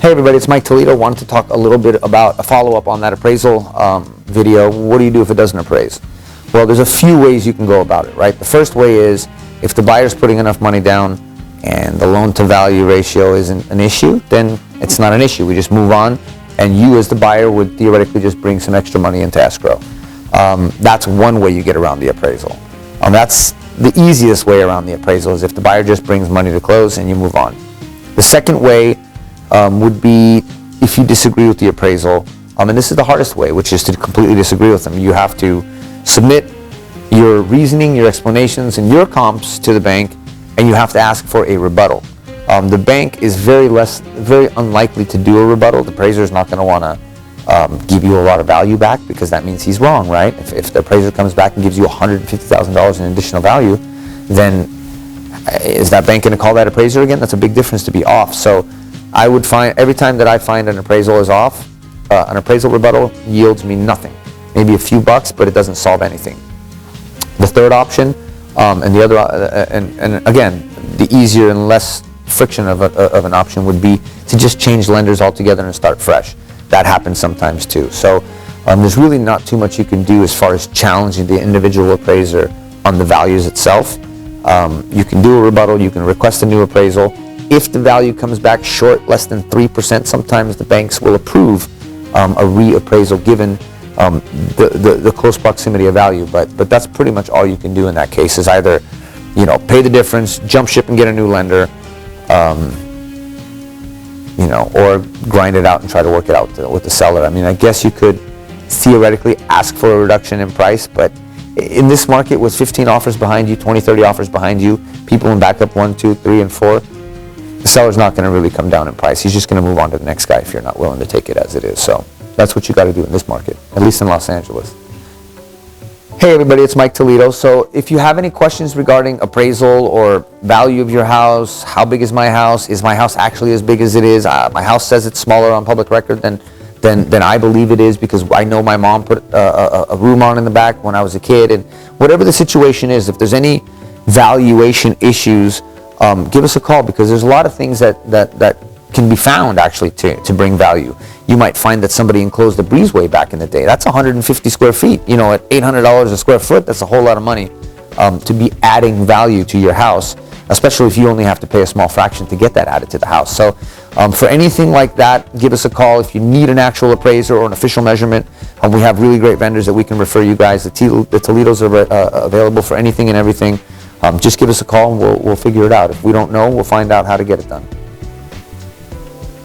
Hey everybody, it's Mike Toledo. Wanted to talk a little bit about a follow-up on that appraisal video. What do you do if it doesn't appraise? Well, there's a few ways you can go about it, right? The first way is if the buyer's putting enough money down and the loan-to-value ratio isn't an issue, then it's not an issue. We just move on, and you as the buyer would theoretically just bring some extra money into escrow. That's one way you get around the appraisal. That's the easiest way around the appraisal, is if the buyer just brings money to close and you move on. The second way would be if you disagree with the appraisal, and this is the hardest way, which is to completely disagree with them. You have to submit your reasoning, your explanations, and your comps to the bank, and you have to ask for a rebuttal. The bank is very unlikely to do a rebuttal. The appraiser is not going to want to give you a lot of value back, because that means he's wrong, right? If the appraiser comes back and gives you $150,000 in additional value, then is that bank going to call that appraiser again? That's a big difference to be off. So I would find, every time that I find an appraisal is off, an appraisal rebuttal yields me nothing. Maybe a few bucks, but it doesn't solve anything. The third option, and the other, and again, the easier and less friction of an option would be to just change lenders altogether and start fresh. That happens sometimes too. So there's really not too much you can do as far as challenging the individual appraiser on the values itself. You can do a rebuttal, you can request a new appraisal. If the value comes back short, less than 3%, sometimes the banks will approve a reappraisal given the close proximity of value. But that's pretty much all you can do in that case, is either pay the difference, jump ship and get a new lender, or grind it out and try to work it out with the seller. I mean, I guess you could theoretically ask for a reduction in price, but in this market with 15 offers behind you, 20, 30 offers behind you, people in backup 1, 2, 3, and 4, the seller's not going to really come down in price. He's just going to move on to the next guy if you're not willing to take it as it is. So that's what you got to do in this market, at least in Los Angeles. Hey everybody, it's Mike Toledo. So if you have any questions regarding appraisal or value of your house, how big is my house actually as big as it is? My house says it's smaller on public record than I believe it is, because I know my mom put a room on in the back when I was a kid. And whatever the situation is, if there's any valuation issues, give us a call, because there's a lot of things that can be found actually to bring value. You might find that somebody enclosed a breezeway back in the day. That's 150 square feet. At $800 a square foot, that's a whole lot of money to be adding value to your house, especially if you only have to pay a small fraction to get that added to the house. So for anything like that, give us a call. If you need an actual appraiser or an official measurement, we have really great vendors that we can refer you guys. The Toledos are available for anything and everything. Just give us a call and we'll figure it out. If we don't know, we'll find out how to get it done.